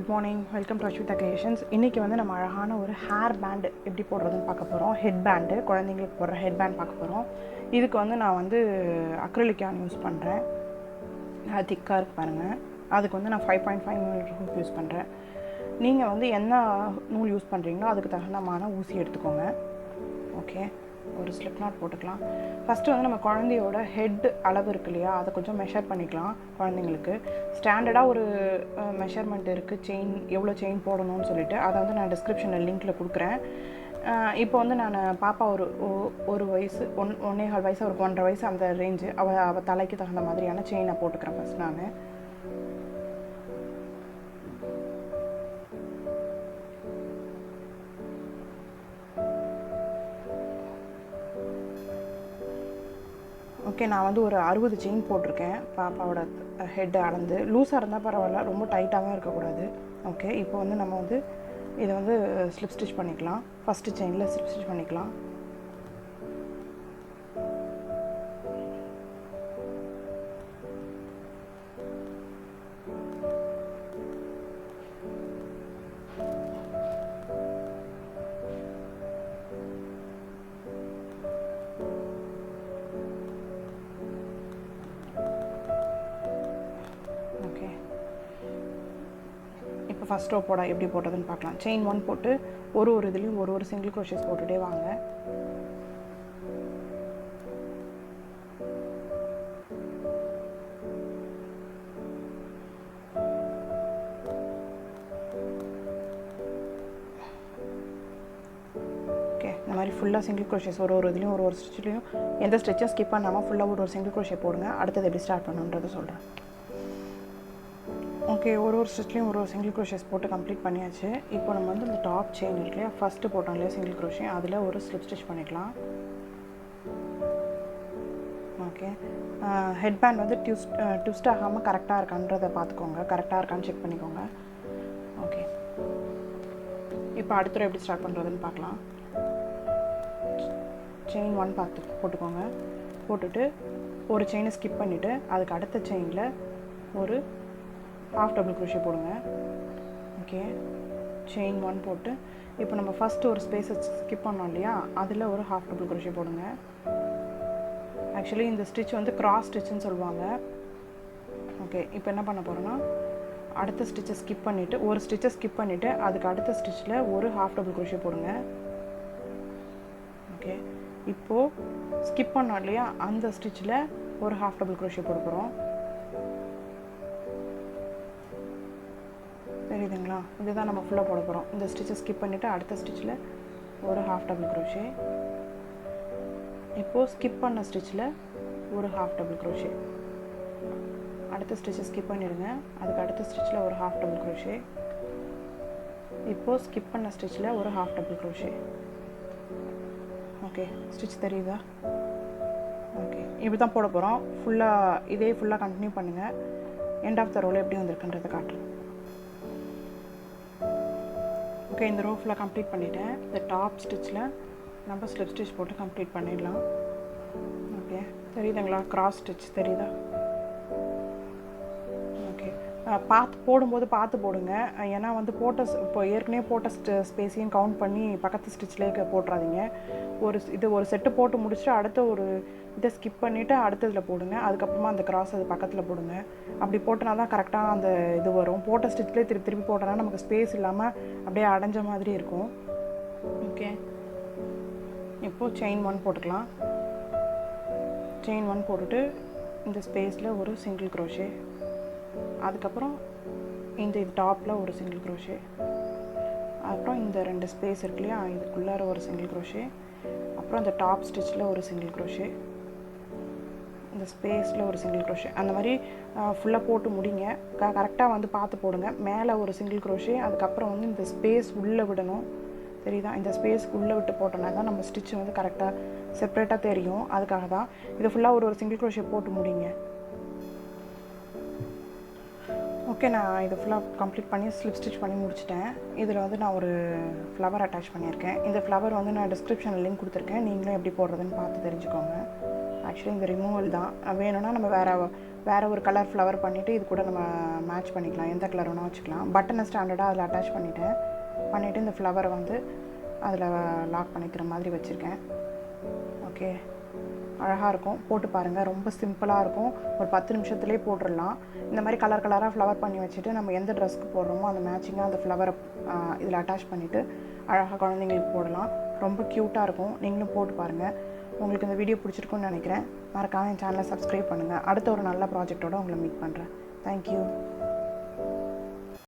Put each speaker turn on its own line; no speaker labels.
Good morning, welcome to Ashwitha creations. இன்றைக்கி வந்து நம்ம அழகான ஒரு ஹேர் பேண்டு எப்படி போடுறதுன்னு பார்க்க போகிறோம். ஹெட் பேண்டு, குழந்தைங்களுக்கு போடுற ஹெட் பேண்ட் பார்க்க போகிறோம். இதுக்கு வந்து நான் வந்து அக்ரிலிக் yarn யூஸ் பண்ணுறேன். அது திக்காக இருக்கு பாருங்கள். அதுக்கு வந்து நான் 5.5 mm யூஸ் பண்ணுறேன். நீங்கள் வந்து என்ன நூல் யூஸ் பண்ணுறீங்களோ அதுக்கு தகுந்தமான ஊசி எடுத்துக்கோங்க. ஓகே, ஒரு ஸ்லிப் நாட் போட்டுக்கலாம். ஃபஸ்ட்டு வந்து நம்ம குழந்தையோட ஹெட் அளவு இருக்கு இல்லையா, அதை கொஞ்சம் மெஷர் பண்ணிக்கலாம். குழந்தைங்களுக்கு ஸ்டாண்டர்டாக ஒரு மெஷர்மெண்ட் இருக்குது, செயின் எவ்வளோ செயின் போடணும்னு சொல்லிட்டு. அதை வந்து நான் டிஸ்கிரிப்ஷனில் லிங்க்கில் கொடுக்குறேன். இப்போ வந்து நான் பாப்பா ஒரு வயசு 1.25 வயசு, ஒரு 1.5 வயசு அந்த ரேஞ்சு. அவள் தலைக்கு தகுந்த மாதிரியான செயினை போட்டுக்கிறேன் ஃபஸ்ட் நான். ஓகே, நான் வந்து ஒரு 60 செயின் போட்டிருக்கேன். பாப்பாவோட ஹெட் அளந்து லூஸாக இருந்தால் பரவாயில்ல, ரொம்ப டைட்டாகவும் இருக்கக்கூடாது. ஓகே, இப்போ வந்து நம்ம வந்து இதை வந்து ஸ்லிப் ஸ்டிச் பண்ணிக்கலாம். ஃபஸ்ட்டு செயினில் ஸ்லிப் ஸ்டிச் பண்ணிக்கலாம். இப்போ ஃபஸ்ட் ரோ எப்படி போடுறதுன்னு பார்க்கலாம். செயின் 1 போட்டு ஒரு இதுலேயும் ஒரு சிங்கிள் க்ரோஷேஸ் போட்டுகிட்டே வாங்க. ஓகே, இந்த மாதிரி ஃபுல்லாக சிங்கிள் க்ரோஷேஸ் ஒரு இதுலேயும் ஒரு ஸ்டிச்லேயும் எந்த ஸ்டிச்சும் ஸ்கிப் பண்ணாமல் ஃபுல்லாக ஒரு சிங்கிள் க்ரோஷே போடுங்க. அடுத்தது எப்படி ஸ்டார்ட் பண்ணணுன்றதை சொல்கிறேன். ஓகே, ஒரு ஸ்டிச்லேயும் ஒரு சிங்கிள் க்ரோஷேஸ் போட்டு கம்ப்ளீட் பண்ணியாச்சு. இப்போ நம்ம வந்து இந்த டாப் செயின் இருக்கு இல்லையா, ஃபஸ்ட்டு போட்டோம் இல்லையா சிங்கிள் க்ரோஷே, அதில் ஒரு ஸ்லிப் ஸ்டிச் பண்ணிக்கலாம். ஓகே, ஹெட் பேண்ட் வந்து ட்விஸ்ட் ஆகாமல் கரெக்டாக இருக்கான்றதை பார்த்துக்கோங்க, கரெக்டாக இருக்கான்னு செக் பண்ணிக்கோங்க. ஓகே, இப்போ அடுத்த எப்படி ஸ்டார்ட் பண்ணுறதுன்னு பார்க்கலாம். செயின் 1 போட்டுக்கோங்க. போட்டுட்டு ஒரு செயினை ஸ்கிப் பண்ணிவிட்டு அதுக்கு அடுத்த செயினில் ஒரு ஹாஃப் டபுள் க்ரோஷே போடுங்க. ஓகே, செயின் 1 போட்டு இப்போ நம்ம ஃபஸ்ட்டு ஒரு ஸ்பேஸை ஸ்கிப் பண்ணோம் இல்லையா, அதில் ஒரு ஹாஃப் டபுள் க்ரோஷே போடுங்க. ஆக்சுவலி இந்த ஸ்டிச் வந்து கிராஸ் ஸ்டிச்சுன்னு சொல்லுவாங்க. ஓகே, இப்போ என்ன பண்ண போகிறோன்னா அடுத்த ஸ்டிச்சை ஸ்கிப் பண்ணிவிட்டு ஒரு ஸ்டிச்சை ஸ்கிப் பண்ணிவிட்டு அதுக்கு அடுத்த ஸ்டிச்சில் ஒரு ஹாஃப் டபுள் க்ரோஷே போடுங்க. ஓகே, இப்போது ஸ்கிப் பண்ணோம் இல்லையா, அந்த ஸ்டிச்சில் ஒரு ஹாஃப் டபுள் க்ரோஷே போட போகிறோம். தெரியுதுங்களா? இதுதான் நம்ம ஃபுல்லாக போட போகிறோம். இந்த ஸ்டிச்சை ஸ்கிப் பண்ணிவிட்டு அடுத்த ஸ்டிச்சில் ஒரு ஹாஃப் டபுள் க்ரோஷே. இப்போது ஸ்கிப் பண்ண ஸ்டிச்சில் ஒரு ஹாஃப் டபுள் க்ரோஷே. அடுத்த ஸ்டிச்சை ஸ்கிப் பண்ணிடுங்க. அதுக்கு அடுத்த ஸ்டிச்சில் ஒரு ஹாஃப் டபுள் க்ரோஷே. இப்போது ஸ்கிப் பண்ண ஸ்டிச்சில் ஒரு half double crochet. Okay, stitch தெரியுதா? ஓகே, இப்படி தான் போட போகிறோம். இதே ஃபுல்லாக கண்டினியூ பண்ணுங்கள். எண்ட் ஆஃப் த ரோவில் எப்படி வந்திருக்குன்றதை காட்டுறேன். ஓகே, இந்த ரோ ஃபுல்லாக கம்ப்ளீட் பண்ணிவிட்டேன். இந்த டாப் ஸ்டிச்சில் நம்ம ஸ்லிப் ஸ்டிச் போட்டு கம்ப்ளீட் பண்ணிடலாம். ஓகே, தெரியுதுங்களா? கிராஸ் ஸ்டிச் தெரியுதா? ஓகே, போடும்போது பார்த்து போடுங்க. ஏன்னா வந்து இப்போ ஏற்கனவே போட்ட ஸ்பேஸையும் கவுண்ட் பண்ணி பக்கத்து ஸ்டிச்லேயே போட்டுறாதீங்க. ஒரு செட்டு போட்டு முடிச்சுட்டு அடுத்த இதை ஸ்கிப் பண்ணிவிட்டு அடுத்ததில் போடுங்க. அதுக்கப்புறமா அந்த கிராஸ் அது பக்கத்தில் போடுங்க. அப்படி போட்டனா தான் கரெக்டாக அந்த இது வரும். போட்ட ஸ்டிச்லேயே திருப்பி போட்டோன்னா நமக்கு ஸ்பேஸ் இல்லாமல் அப்படியே அடைஞ்ச மாதிரி இருக்கும். ஓகே, இப்போது செயின் 1 போட்டுக்கலாம். செயின் 1 போட்டுட்டு இந்த ஸ்பேஸில் ஒரு சிங்கிள் க்ரோஷே. அதுக்கப்புறம் இந்த டாப்பில் ஒரு சிங்கிள் க்ரோஷே. அப்புறம் இந்த 2 ஸ்பேஸ் இருக்கு இல்லையா, இதுக்குள்ளார ஒரு சிங்கிள் க்ரோஷே. அப்புறம் இந்த டாப் ஸ்டிச்சில் ஒரு சிங்கிள் க்ரோஷே. இந்த ஸ்பேஸில் ஒரு சிங்கிள் க்ரோஷே. அந்த மாதிரி ஃபுல்லாக போட்டு முடிங்க. கரெக்டாக வந்து பார்த்து போடுங்க. மேலே ஒரு சிங்கிள் க்ரோஷே. அதுக்கப்புறம் வந்து இந்த ஸ்பேஸ் உள்ளே விடணும். தெரியுதா? இந்த ஸ்பேஸ்க்கு உள்ளே விட்டு போட்டோன்னா தான் நம்ம ஸ்டிச் வந்து கரெக்டாக செப்ரேட்டாக தெரியும். அதுக்காக தான் இதை ஃபுல்லாக ஒரு சிங்கிள் க்ரோஷே போட்டு முடிங்க. ஓகே, நான் இதை ஃபுல்லாக கம்ப்ளீட் பண்ணி ஸ்லிப் ஸ்டிச் பண்ணி முடிச்சிட்டேன். இதில் வந்து நான் ஒரு ஃப்ளவர் அட்டாச் பண்ணியிருக்கேன். இந்த ஃப்ளவர் வந்து நான் டிஸ்கிரிப்ஷனில் லிங்க் கொடுத்துருக்கேன். நீங்களும் எப்படி போடுறதுன்னு பார்த்து தெரிஞ்சுக்கோங்க. ஆக்சுவலி இந்த ரிமூவல் தான் வேணும்னா நம்ம வேறு வேறு ஒரு கலர் ஃப்ளவர் பண்ணிவிட்டு இது கூட நம்ம மேட்ச் பண்ணிக்கலாம், எந்த கலர் வேணால் வச்சுக்கலாம். பட்டனை ஸ்டாண்டர்டாக அதில் அட்டாச் பண்ணிவிட்டு இந்த ஃப்ளவரை வந்து அதில் லாக் பண்ணிக்கிற மாதிரி வச்சுருக்கேன். ஓகே, அழகாக இருக்கும், போட்டு பாருங்கள். ரொம்ப சிம்பிளாக இருக்கும், ஒரு 10 நிமிஷத்துலேயே போட்டுடலாம். இந்த மாதிரி கலர் கலராக ஃப்ளவர் பண்ணி வச்சுட்டு நம்ம எந்த ட்ரெஸ்க்கு போடுறோமோ அந்த மேட்சிங்காக அந்த ஃப்ளவரை இதில் அட்டாச் பண்ணிவிட்டு அழகாக குழந்தைங்களுக்கு போடலாம். ரொம்ப க்யூட்டாக இருக்கும். நீங்களும் போட்டு பாருங்கள். உங்களுக்கு இந்த வீடியோ பிடிச்சிருக்குன்னு நினைக்கிறேன். மறக்காம என் சேனலை சப்ஸ்கிரைப் பண்ணுங்கள். அடுத்த ஒரு நல்ல ப்ராஜெக்டோடு உங்களை மீட் பண்ணுறேன். தேங்க்யூ.